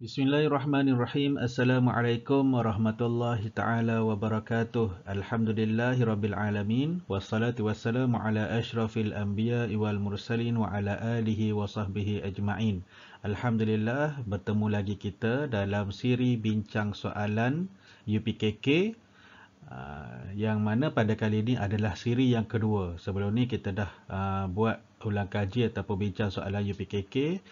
Bismillahirrahmanirrahim. Assalamualaikum warahmatullahi taala wabarakatuh. Alhamdulillahirabbil alamin wassalatu wassalamu ala asyrafil anbiya'i wal mursalin wa ala alihi wa sahbihi ajma'in. Alhamdulillah, bertemu lagi kita dalam siri bincang soalan UPKK yang mana pada kali ini adalah siri yang kedua. Sebelum ni kita dah buat ulang kaji ataupun bincang soalan UPKK.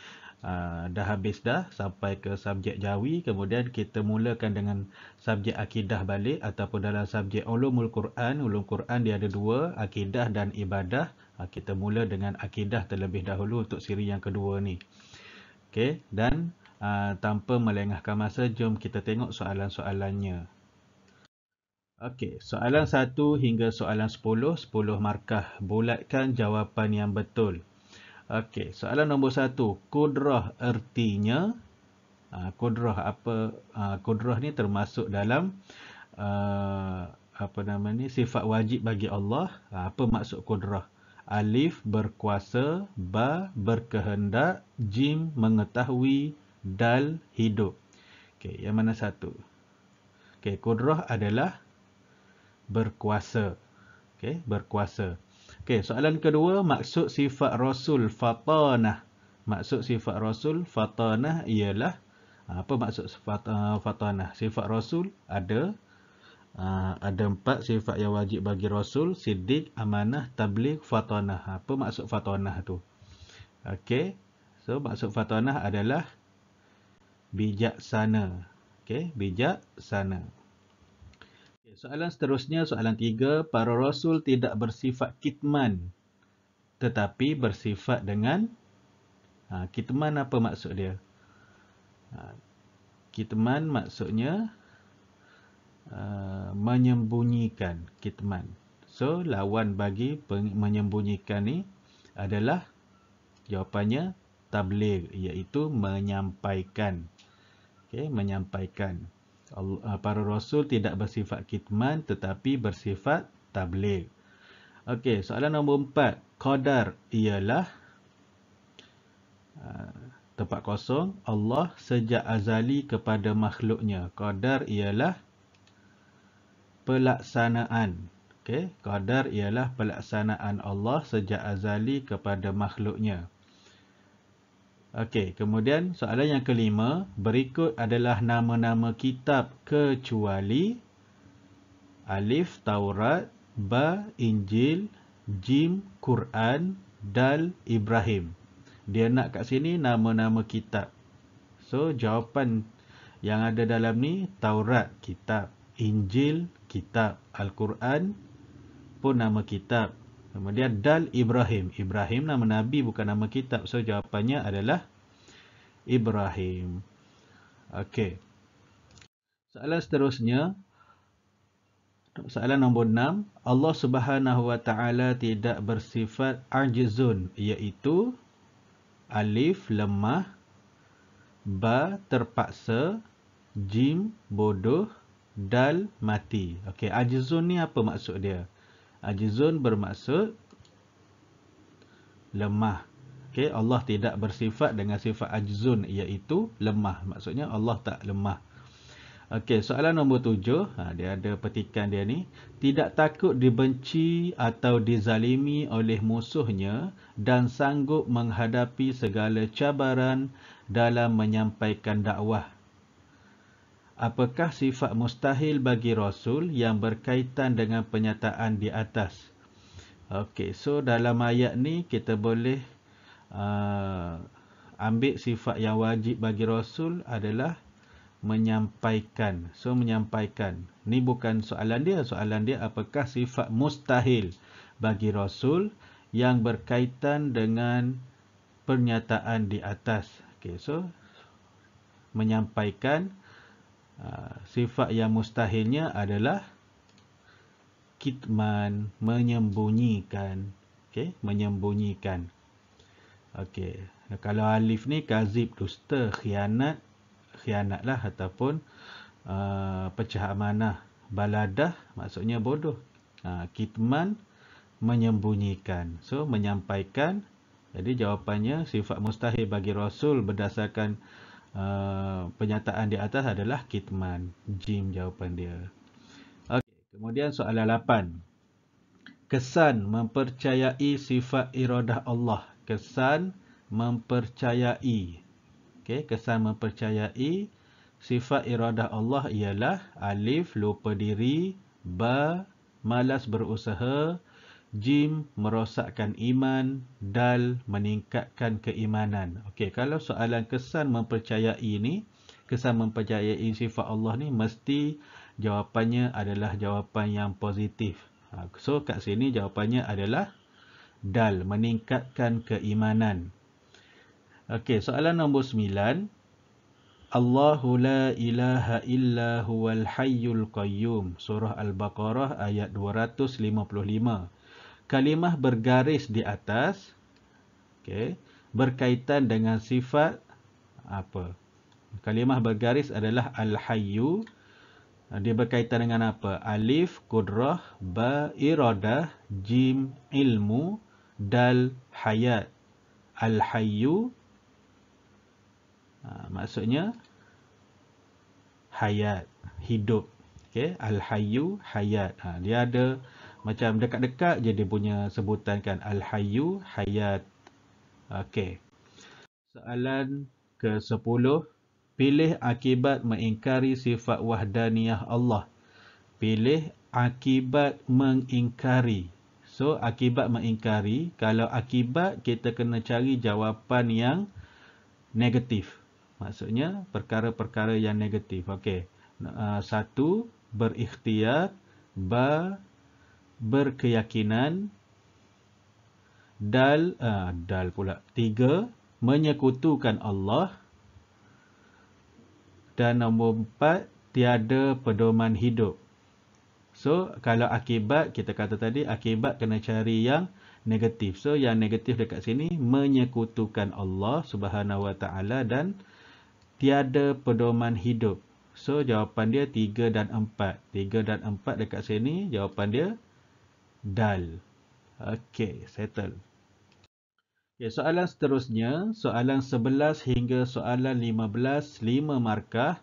Dah habis dah sampai ke subjek Jawi, kemudian kita mulakan dengan subjek akidah balik ataupun dalam subjek ulumul Quran. Ulum Quran dia ada dua, akidah dan ibadah. Kita mula dengan akidah terlebih dahulu untuk siri yang kedua ni. Okey, dan tanpa melengahkan masa, jom kita tengok soalan-soalannya. Okey, soalan 1 hingga soalan 10, 10 markah. Bulatkan jawapan yang betul. Okey, soalan nombor 1. Kudrah artinya, kudrah apa? Kudrah ni termasuk dalam sifat wajib bagi Allah. Apa maksud kudrah? Alif berkuasa, ba berkehendak, jim mengetahui, dal hidup. Okey, yang mana satu? Okey, kudrah adalah berkuasa. Okey, berkuasa. Okey, soalan kedua, maksud sifat Rasul fatanah. Maksud sifat Rasul fatanah ialah, apa maksud fatanah? Sifat Rasul ada 4 sifat yang wajib bagi Rasul: siddiq, amanah, tabligh, fatanah. Apa maksud fatanah tu? Okey, so maksud fatanah adalah bijaksana. Okey, bijaksana. Soalan seterusnya, soalan 3. Para Rasul tidak bersifat kitman, tetapi bersifat dengan kitman. Apa maksud dia? Kitman maksudnya menyembunyikan. Kitman. So, lawan bagi menyembunyikan ni adalah, jawapannya tabligh, iaitu menyampaikan. Okey, menyampaikan. Para Rasul tidak bersifat kitman tetapi bersifat tabligh. Okey, soalan nombor 4. Qadar ialah tempat kosong, Allah sejak azali kepada makhluknya. Qadar ialah pelaksanaan. Okey, qadar ialah pelaksanaan Allah sejak azali kepada makhluknya. Okey, kemudian soalan yang kelima, berikut adalah nama-nama kitab kecuali alif Taurat, ba Injil, jim Quran, dal Ibrahim. Dia nak kat sini nama-nama kitab. So, jawapan yang ada dalam ni, Taurat kitab, Injil kitab, Al-Quran pun nama kitab. Kemudian dal Ibrahim. Ibrahim nama Nabi, bukan nama kitab. So, jawapannya adalah Ibrahim. Okey. Soalan seterusnya, soalan nombor 6. Allah Subhanahu Wa Taala tidak bersifat ajzun, iaitu alif lemah, ba terpaksa, jim bodoh, dal mati. Okey, ajzun ni apa maksud dia? Ajzun bermaksud lemah. Okey, Allah tidak bersifat dengan sifat ajzun, iaitu lemah. Maksudnya Allah tak lemah. Okey, soalan nombor 7. Dia ada petikan dia ni. Tidak takut dibenci atau dizalimi oleh musuhnya dan sanggup menghadapi segala cabaran dalam menyampaikan dakwah. Apakah sifat mustahil bagi Rasul yang berkaitan dengan penyataan di atas? Okey, so dalam ayat ni kita boleh ambil sifat yang wajib bagi Rasul adalah menyampaikan. So, menyampaikan. Ni bukan soalan dia. Soalan dia, apakah sifat mustahil bagi Rasul yang berkaitan dengan pernyataan di atas? Okey, so menyampaikan. Sifat yang mustahilnya adalah kitman, menyembunyikan. Okey, menyembunyikan. Okey, kalau alif ni kazib, dusta, khianatlah ataupun pecah amanah. Baladah maksudnya bodoh. Kitman menyembunyikan. So, menyampaikan. Jadi jawapannya sifat mustahil bagi Rasul berdasarkan Penyataan di atas adalah kitman. Jim jawapan dia. Okey, kemudian soalan 8. Kesan mempercayai sifat iradah Allah. Kesan mempercayai. Okey, kesan mempercayai sifat iradah Allah ialah alif, lupa diri, ba, malas berusaha, jim, merosakkan iman, dal, meningkatkan keimanan. Okey, kalau soalan kesan mempercayai ni, kesan mempercayai sifat Allah ni, mesti jawapannya adalah jawapan yang positif. So, kat sini jawapannya adalah dal, meningkatkan keimanan. Okey, soalan nombor 9. Allahu la ilaha illa huwal hayyul qayyum. Surah Al-Baqarah ayat 255. Kalimah bergaris di atas, okey, berkaitan dengan sifat apa? Kalimah bergaris adalah Al-Hayyu. Dia berkaitan dengan apa? Alif, kudrah, ba, iradah, jim, ilmu, dal, hayat. Al-Hayyu, maksudnya hayat, hidup. Okay? Al-Hayyu, hayat. Dia ada macam dekat-dekat je dia punya sebutan kan. Al-Hayyu, hayat. Okey. Soalan ke-10. Pilih akibat mengingkari sifat wahdaniyah Allah. Pilih akibat mengingkari. So, akibat mengingkari. Kalau akibat, kita kena cari jawapan yang negatif. Maksudnya, perkara-perkara yang negatif. Okey. 1. Berikhtiar. Ba, berkeyakinan. Dal pula. 3. Menyekutukan Allah. Dan nombor 4, tiada pedoman hidup. So, kalau akibat, kita kata tadi, akibat kena cari yang negatif. So, yang negatif dekat sini, menyekutukan Allah Subhanahu Wa Taala dan tiada pedoman hidup. So, jawapan dia 3 dan 4. 3 dan 4 dekat sini, jawapan dia dal. Okey, settle. Okay, soalan seterusnya, soalan 11 hingga soalan 15, 5 markah.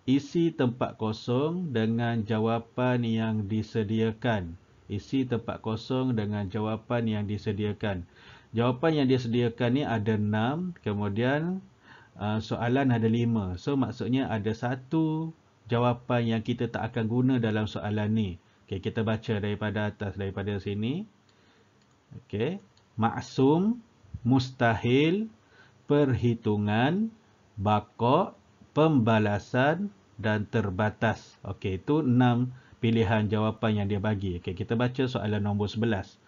Isi tempat kosong dengan jawapan yang disediakan. Isi tempat kosong dengan jawapan yang disediakan. Jawapan yang disediakan ni ada 6, kemudian soalan ada 5. So, maksudnya ada satu jawapan yang kita tak akan guna dalam soalan ni. Okay, kita baca daripada atas, daripada sini. Okay. Maksum, mustahil, perhitungan, baqa', pembalasan dan terbatas. Okey, itu 6 pilihan jawapan yang dia bagi. Okey, kita baca soalan nombor 11.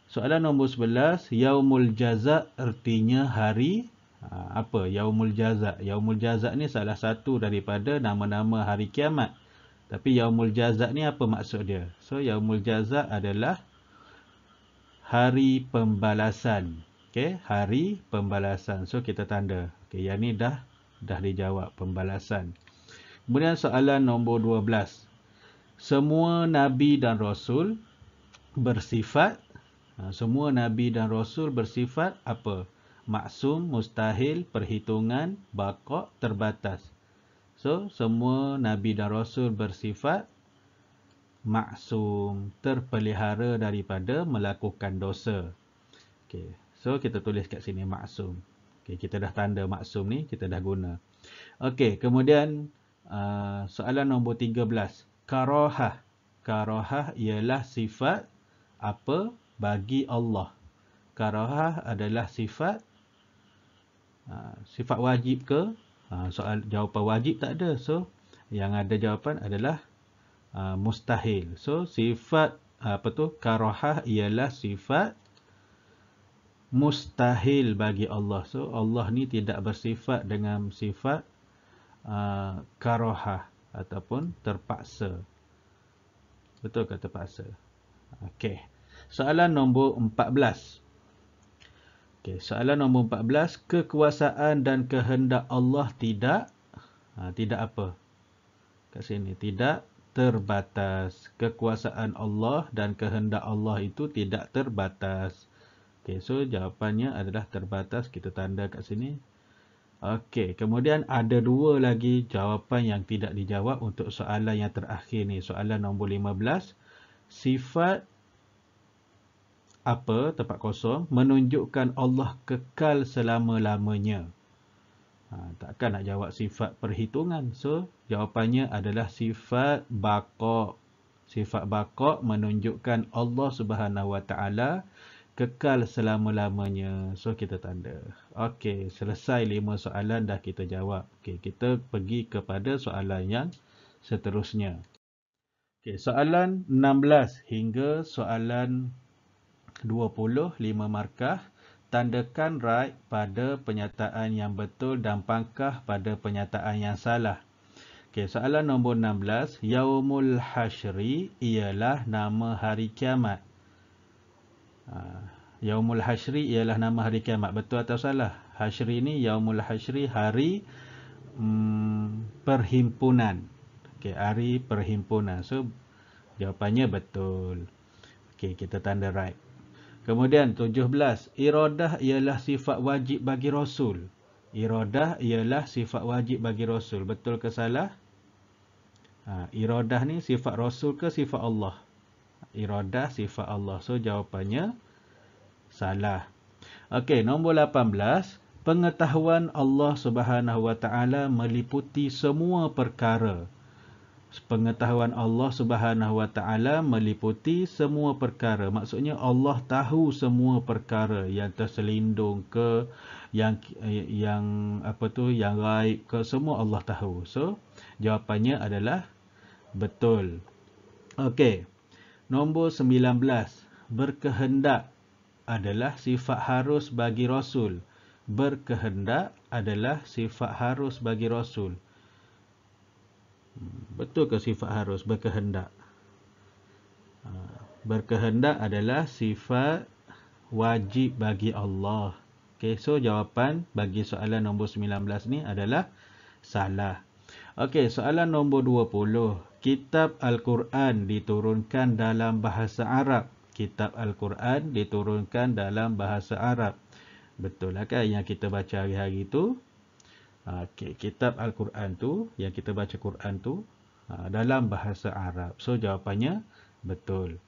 Soalan nombor 11, Yaumul Jaza' artinya hari apa? Yaumul Jaza'. Yaumul Jaza' ni salah satu daripada nama-nama hari kiamat. Tapi Yaumul Jaza' ni apa maksud dia? So, Yaumul Jaza' adalah hari pembalasan. Okey, hari pembalasan. So, kita tanda. Okey, yang ni dah dijawab, pembalasan. Kemudian soalan nombor 12. Semua Nabi dan Rasul bersifat, semua Nabi dan Rasul bersifat apa? Maksum, mustahil, perhitungan, baqa', terbatas. So, semua Nabi dan Rasul bersifat maksum, terpelihara daripada melakukan dosa. Okay. So, kita tulis kat sini maksum. Okay, kita dah tanda maksum ni, kita dah guna. Okey, kemudian soalan nombor 13. Karahah. Karahah ialah sifat apa bagi Allah? Karahah adalah sifat wajib ke? Soal jawapan wajib tak ada. So, yang ada jawapan adalah mustahil. So, sifat karahah ialah sifat mustahil bagi Allah. So, Allah ni tidak bersifat dengan sifat karahah ataupun terpaksa. Betul ke terpaksa? Okey. Soalan nombor 14. Okey, soalan nombor 14, kekuasaan dan kehendak Allah tidak apa? Kat sini, tidak terbatas. Kekuasaan Allah dan kehendak Allah itu tidak terbatas. Okay, so jawapannya adalah terbatas. Kita tanda kat sini. Okey, kemudian ada dua lagi jawapan yang tidak dijawab untuk soalan yang terakhir ni. Soalan nombor 15. Sifat apa, tempat kosong, menunjukkan Allah kekal selama-lamanya. Takkan nak jawab sifat perhitungan. So, jawapannya adalah sifat baqa'. Sifat baqa' menunjukkan Allah Subhanahu Wa Taala kekal selama-lamanya. So, kita tanda. Okey, selesai 5 soalan dah kita jawab. Okey, kita pergi kepada soalan yang seterusnya. Okey, soalan 16 hingga soalan 20, 5 markah. Tandakan right pada penyataan yang betul dan pangkah pada penyataan yang salah. Okey, soalan nombor 16. Yaumul Hasyri ialah nama hari kiamat. Yaumul Hasyri ialah nama hari kiamat. Betul atau salah? Hasyri ni, Yaumul Hasyri, hari perhimpunan. Okey, hari perhimpunan. So, jawapannya betul. Okey, kita tanda right. Kemudian 17. Iradah ialah sifat wajib bagi Rasul. Iradah ialah sifat wajib bagi Rasul. Betul ke salah? Iradah ni sifat Rasul ke sifat Allah? Iradah sifat Allah. So, jawapannya salah. Okey, nombor 18. Pengetahuan Allah Subhanahu Wa Taala meliputi semua perkara. Pengetahuan Allah Subhanahu Wa Taala meliputi semua perkara. Maksudnya Allah tahu semua perkara yang terselindung ke, yang gaib ke, semua Allah tahu. So, jawapannya adalah betul. Okey. Nombor 19. Berkehendak adalah sifat harus bagi Rasul. Berkehendak adalah sifat harus bagi Rasul. Betul ke sifat harus berkehendak? Berkehendak adalah sifat wajib bagi Allah. Okey, so jawapan bagi soalan nombor 19 ni adalah salah. Okey, soalan nombor 20. Kitab Al-Quran diturunkan dalam bahasa Arab. Kitab Al-Quran diturunkan dalam bahasa Arab. Betul lah kan yang kita baca hari-hari tu? Okey, kitab Al-Quran tu, yang kita baca Quran tu, dalam bahasa Arab. So, jawapannya betul.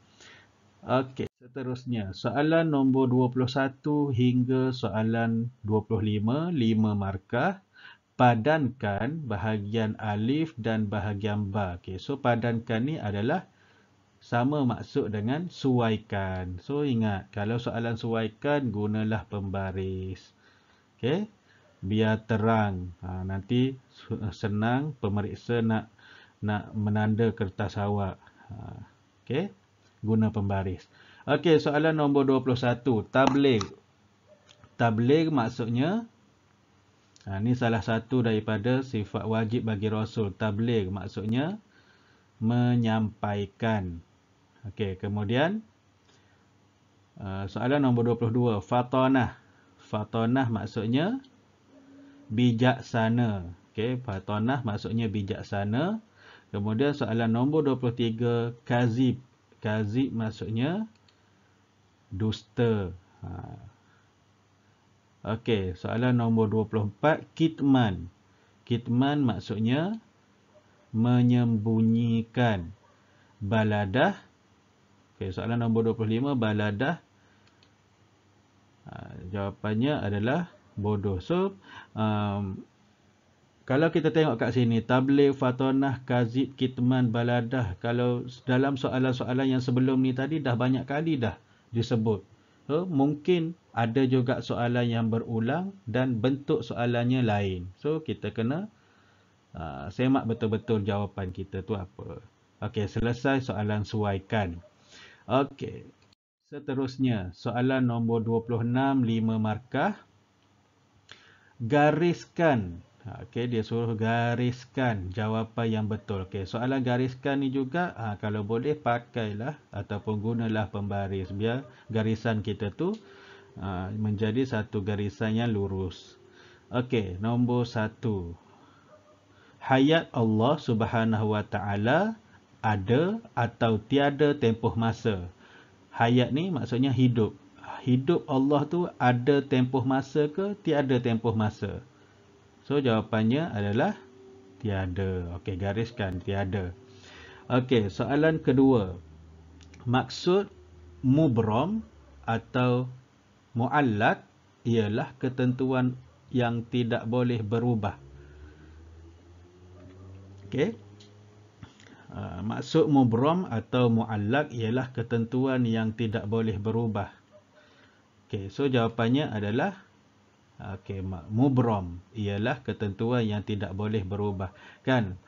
Okey, seterusnya. Soalan nombor 21 hingga soalan 25, 5 markah. Padankan bahagian alif dan bahagian ba. Okey, so padankan ni adalah sama maksud dengan suaikan. So, ingat, kalau soalan suaikan, gunalah pembaris. Okey, biar terang. Nanti senang pemeriksa nak menanda kertas awak. Okey, guna pembaris. Okey, soalan nombor 21. Tabligh. Tabligh maksudnya, ini salah satu daripada sifat wajib bagi Rasul. Tabligh maksudnya menyampaikan. Okey, kemudian soalan nombor 22. Fatanah. Fatanah maksudnya bijaksana. Okey, fatanah maksudnya bijaksana. Kemudian soalan nombor 23. Kazib. Kazib maksudnya dusta. Okey, soalan nombor 24. Kitman. Kitman maksudnya menyembunyikan. Baladah. Okey, soalan nombor 25. Baladah. Jawapannya adalah bodoh. So, kalau kita tengok kat sini, tabligh, fatanah, kazib, kitman, baladah. Kalau dalam soalan-soalan yang sebelum ni tadi, dah banyak kali dah disebut. So, mungkin ada juga soalan yang berulang dan bentuk soalannya lain. So, kita kena semak betul-betul jawapan kita tu apa. Okey, selesai soalan suaikan. Okey, seterusnya, soalan nombor 26, 5 markah. Gariskan. Okey, dia suruh gariskan jawapan yang betul. Okey, soalan gariskan ni juga, kalau boleh pakailah ataupun gunalah pembaris. Biar garisan kita tu menjadi satu garisan yang lurus. Okey, nombor 1. Hayat Allah Subhanahu Wa Taala ada atau tiada tempoh masa. Hayat ni maksudnya hidup. Hidup Allah tu ada tempoh masa ke tiada tempoh masa? So jawapannya adalah tiada. Okey, gariskan tiada. Okey, soalan kedua. Maksud mubram atau muallaq ialah ketentuan yang tidak boleh berubah. Okey. Maksud mubram atau muallaq ialah ketentuan yang tidak boleh berubah. Okey, so jawapannya adalah mubram ialah ketentuan yang tidak boleh berubah. Kan?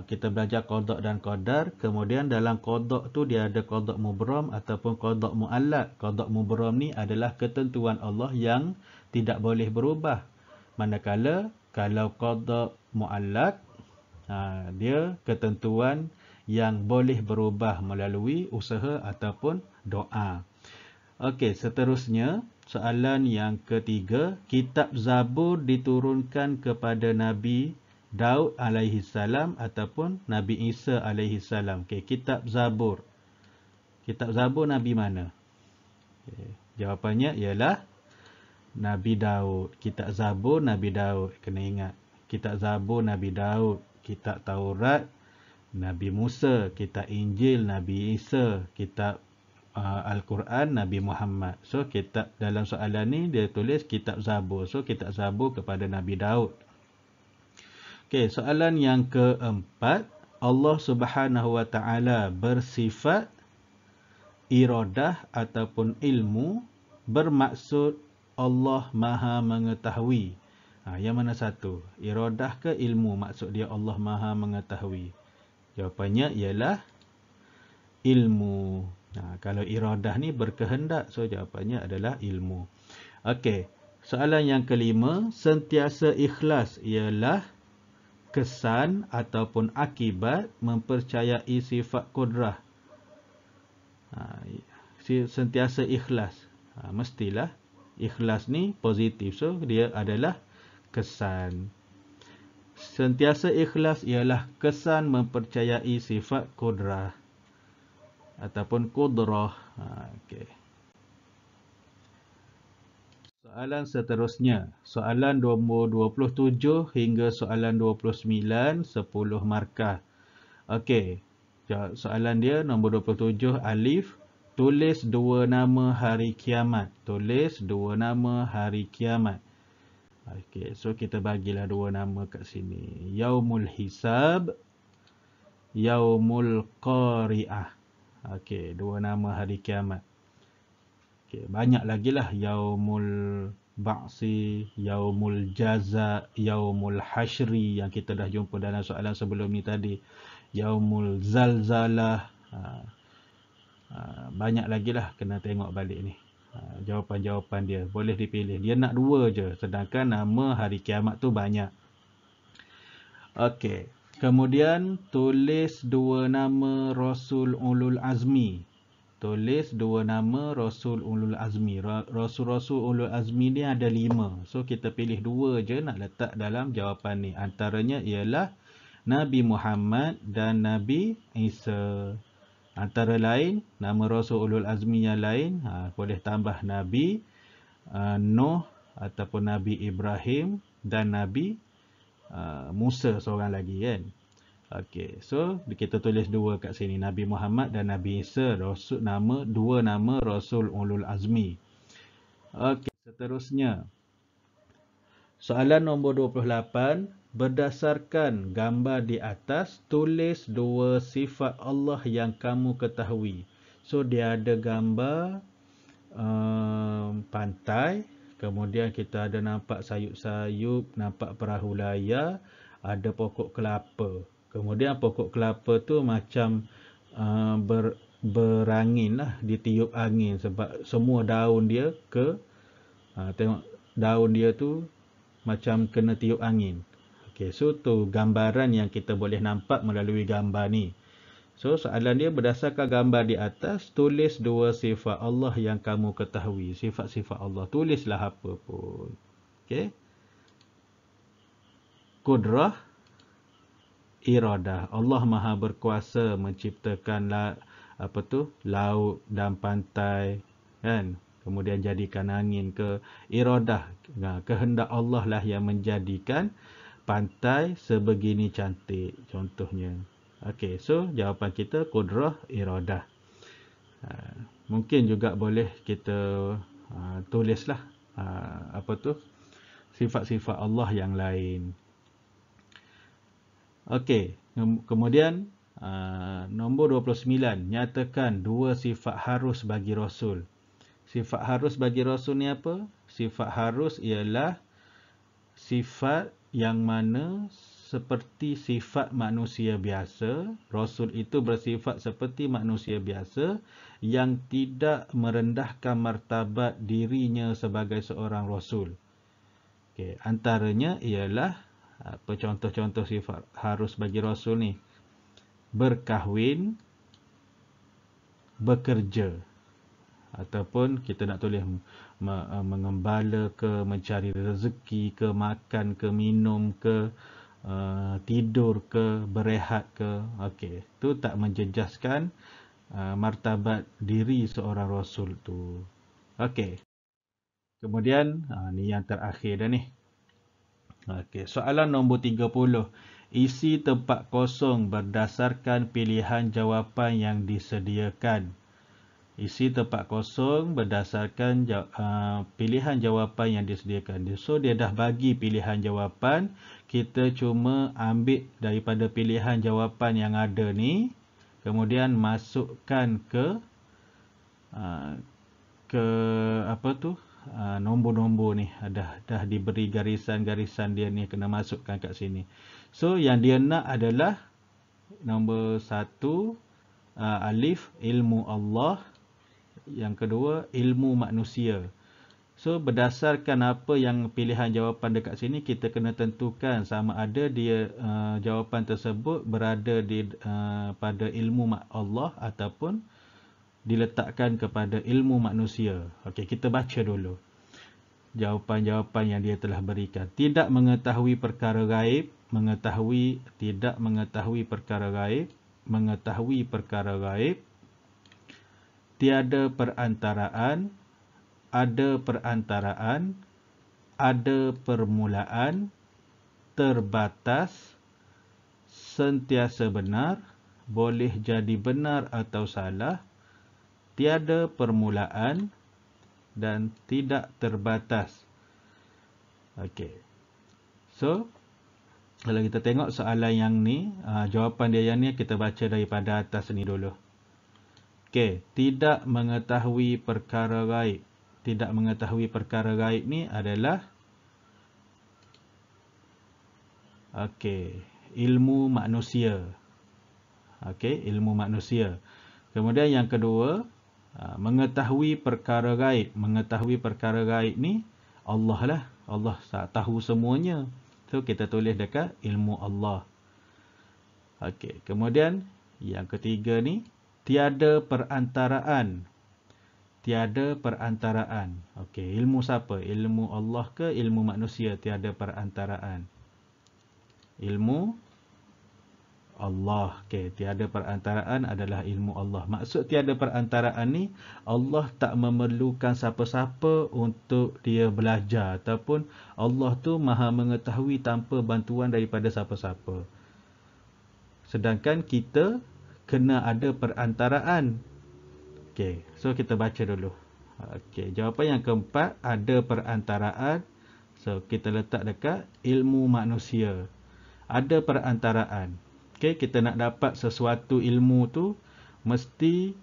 Kita belajar qada dan qadar, kemudian dalam qada tu dia ada qada mubram ataupun qada muallaq. Qada mubram ni adalah ketentuan Allah yang tidak boleh berubah. Manakala kalau qada muallaq, dia ketentuan yang boleh berubah melalui usaha ataupun doa. Okey, seterusnya soalan yang ketiga, kitab Zabur diturunkan kepada Nabi Daud alaihi salam ataupun Nabi Isa alaihi salam. Okey, kitab Zabur. Kitab Zabur Nabi mana? Okay. Jawapannya ialah Nabi Daud. Kitab Zabur Nabi Daud. Kena ingat. Kitab Zabur Nabi Daud. Kitab Taurat Nabi Musa. Kitab Injil Nabi Isa. Kitab Al-Quran Nabi Muhammad. So kitab dalam soalan ni dia tulis kitab Zabur. So kitab Zabur kepada Nabi Daud. Okey, soalan yang keempat, Allah Subhanahu wa taala bersifat iradah ataupun ilmu bermaksud Allah Maha mengetahui. Yang mana satu? Iradah ke ilmu maksud dia Allah Maha mengetahui? Jawapannya ialah ilmu. Kalau iradah ni berkehendak, so jawapannya adalah ilmu. Okey, soalan yang kelima, sentiasa ikhlas ialah kesan ataupun akibat mempercayai sifat kudrah. Sentiasa ikhlas. Mestilah ikhlas ni positif, so dia adalah kesan. Sentiasa ikhlas ialah kesan mempercayai sifat kudrah ataupun kudrah. Okey. Soalan seterusnya, soalan nombor 27 hingga soalan 29, 10 markah. Okey. Soalan dia nombor 27, alif, tulis dua nama hari kiamat. Tulis dua nama hari kiamat. Okey, so kita bagilah dua nama kat sini. Yaumul Hisab, Yaumul Qari'ah. Okey, dua nama hari kiamat. Okey, banyak lagi lah. Yaumul Ba'si, Yaumul Jaza, Yaumul Hashri yang kita dah jumpa dalam soalan sebelum ni tadi. Yaumul Zalzalah. Banyak lagi lah, kena tengok balik ni. Jawapan-jawapan dia boleh dipilih. Dia nak dua je, sedangkan nama hari kiamat tu banyak. Okey. Kemudian tulis dua nama Rasul Ulul Azmi. Tulis dua nama Rasul Ulul Azmi. Rasul-Rasul Ulul Azmi ni ada 5. So kita pilih dua je nak letak dalam jawapan ni. Antaranya ialah Nabi Muhammad dan Nabi Isa. Antara lain nama Rasul Ulul Azmi yang lain, boleh tambah Nabi Nuh ataupun Nabi Ibrahim dan Nabi Musa seorang lagi, kan. Okey, so kita tulis dua kat sini, Nabi Muhammad dan Nabi Isa, dua nama Rasul Ulul Azmi. Okey, seterusnya soalan nombor 28, berdasarkan gambar di atas, tulis dua sifat Allah yang kamu ketahui. So dia ada gambar pantai, kemudian kita ada nampak sayup-sayup, nampak perahu layar, ada pokok kelapa. Kemudian pokok kelapa tu macam berangin lah, ditiup angin sebab semua daun dia tengok daun dia tu macam kena tiup angin. Okey, so tu gambaran yang kita boleh nampak melalui gambar ni. So soalan dia, berdasarkan gambar di atas, tulis dua sifat Allah yang kamu ketahui. Sifat-sifat Allah, tulislah apa pun. Okey. Kudrah, iradah. Allah Maha berkuasa menciptakan laut dan pantai, kan? kemudian jadikan angin ke. Iradah, kehendak Allah lah yang menjadikan pantai sebegini cantik contohnya. Okey, so jawapan kita kudrah iradah. Mungkin juga boleh kita tulislah sifat-sifat Allah yang lain. Okey, kemudian nombor 29, nyatakan dua sifat harus bagi Rasul. Sifat harus bagi Rasul ni apa? Sifat harus ialah sifat yang mana seperti sifat manusia biasa. Rasul itu bersifat seperti manusia biasa yang tidak merendahkan martabat dirinya sebagai seorang Rasul. Okay. Antaranya ialah apa contoh-contoh sifat harus bagi Rasul ni? Berkahwin, bekerja, ataupun kita nak tulis mengembala ke, mencari rezeki ke, makan ke, minum ke, tidur ke, berehat ke. Okey, tu tak menjejaskan martabat diri seorang Rasul tu. Okey. Kemudian ni yang terakhir dah ni. Okey, soalan nombor 30. Isi tempat kosong berdasarkan pilihan jawapan yang disediakan. Isi tempat kosong berdasarkan pilihan jawapan yang disediakan. So, dia dah bagi pilihan jawapan. Kita cuma ambil daripada pilihan jawapan yang ada ni. Kemudian masukkan ke nombor-nombor ni. Dah diberi garisan-garisan dia ni, kena masukkan kat sini. So, yang dia nak adalah nombor 1, alif, ilmu Allah. Yang kedua, ilmu manusia. So, berdasarkan apa yang pilihan jawapan dekat sini, kita kena tentukan sama ada dia jawapan tersebut berada pada ilmu Allah ataupun diletakkan kepada ilmu manusia. Okey, kita baca dulu jawapan-jawapan yang dia telah berikan. Tidak mengetahui perkara gaib, tidak mengetahui perkara gaib, mengetahui perkara gaib, tiada perantaraan, ada perantaraan, ada permulaan, terbatas, sentiasa benar, boleh jadi benar atau salah, tiada permulaan dan tidak terbatas. Okey. So, kalau kita tengok soalan yang ni, jawapan dia yang ni kita baca daripada atas ni dulu. Okey, tidak mengetahui perkara gaib. Tidak mengetahui perkara gaib ni adalah ilmu manusia. Okey, ilmu manusia. Kemudian yang kedua, mengetahui perkara gaib. Mengetahui perkara gaib ni Allah lah. Allah tahu semuanya. So, kita tulis dekat ilmu Allah. Okey, kemudian yang ketiga ni, tiada perantaraan. Tiada perantaraan. Okey, ilmu siapa? Ilmu Allah ke ilmu manusia? Tiada perantaraan. Ilmu Allah. Okey, tiada perantaraan adalah ilmu Allah. Maksud tiada perantaraan ni, Allah tak memerlukan siapa-siapa untuk dia belajar. Ataupun Allah tu maha mengetahui tanpa bantuan daripada siapa-siapa. Sedangkan kita kena ada perantaraan. Okey, so kita baca dulu. Okey, jawapan yang keempat, ada perantaraan. So, kita letak dekat ilmu manusia. Ada perantaraan. Okey, kita nak dapat sesuatu ilmu tu mesti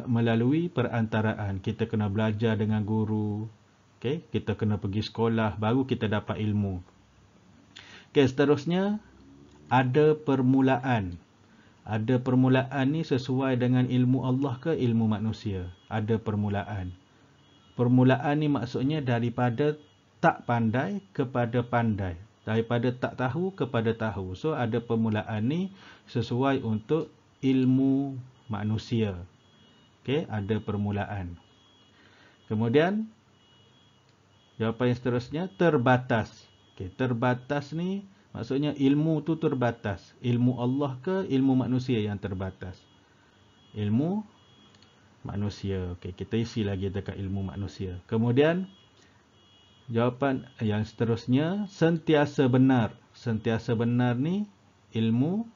melalui perantaraan. Kita kena belajar dengan guru. Okey, kita kena pergi sekolah baru kita dapat ilmu. Okey, seterusnya ada permulaan. Ada permulaan ni sesuai dengan ilmu Allah ke ilmu manusia? Ada permulaan. Permulaan ni maksudnya daripada tak pandai kepada pandai. Daripada tak tahu kepada tahu. So, ada permulaan ni sesuai untuk ilmu manusia. Okey, ada permulaan. Kemudian, jawapan yang seterusnya, terbatas. Okey, terbatas ni maksudnya ilmu tu terbatas. Ilmu Allah ke ilmu manusia yang terbatas? Ilmu manusia. Okey, kita isi lagi dekat ilmu manusia. Kemudian jawapan yang seterusnya, sentiasa benar. Sentiasa benar ni ilmu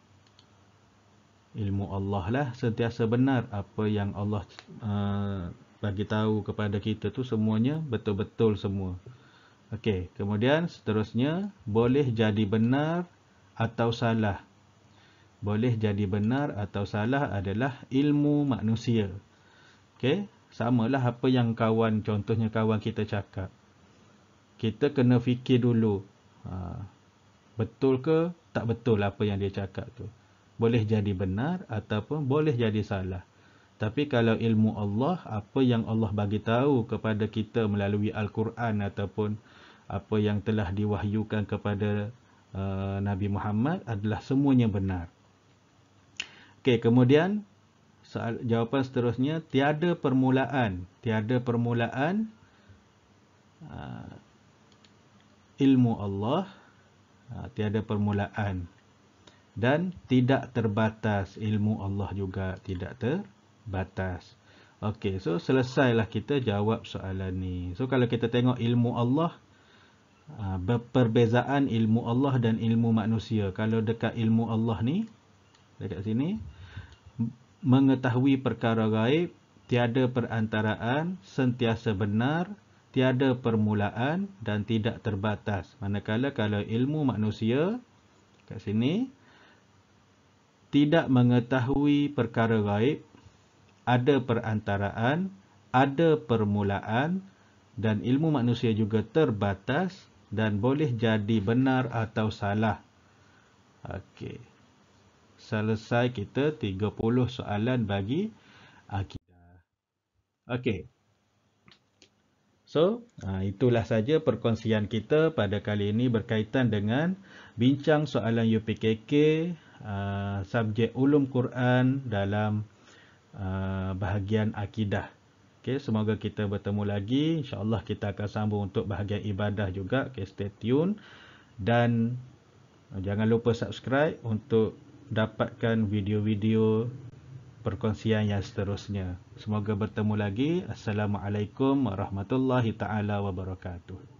Allah lah. Sentiasa benar apa yang Allah bagi tahu kepada kita tu semuanya betul-betul semua. Okey, kemudian seterusnya, boleh jadi benar atau salah. Boleh jadi benar atau salah adalah ilmu manusia. Okey, samalah apa yang contohnya kawan kita cakap. Kita kena fikir dulu, betul ke tak betul apa yang dia cakap tu. Boleh jadi benar ataupun boleh jadi salah. Tapi kalau ilmu Allah, apa yang Allah bagi tahu kepada kita melalui Al-Quran ataupun apa yang telah diwahyukan kepada Nabi Muhammad adalah semuanya benar. Okey, kemudian jawapan seterusnya, tiada permulaan. Tiada permulaan ilmu Allah, tiada permulaan. Dan tidak terbatas, ilmu Allah juga tidak terbatas. Okey, so selesailah kita jawab soalan ni. So kalau kita tengok ilmu Allah, perbezaan ilmu Allah dan ilmu manusia. Kalau dekat ilmu Allah ni, dekat sini, mengetahui perkara gaib, tiada perantaraan, sentiasa benar, tiada permulaan dan tidak terbatas. Manakala kalau ilmu manusia, kat sini, tidak mengetahui perkara gaib, ada perantaraan, ada permulaan, dan ilmu manusia juga terbatas dan boleh jadi benar atau salah. Okey. Selesai kita 30 soalan bagi akidah. Okey. So, itulah saja perkongsian kita pada kali ini berkaitan dengan bincang soalan UPKK, subjek ulum Quran dalam bahagian akidah. Okay, semoga kita bertemu lagi. InsyaAllah kita akan sambung untuk bahagian ibadah juga. Okay, stay tune. Dan jangan lupa subscribe untuk dapatkan video-video perkongsian yang seterusnya. Semoga bertemu lagi. Assalamualaikum warahmatullahi taala wabarakatuh.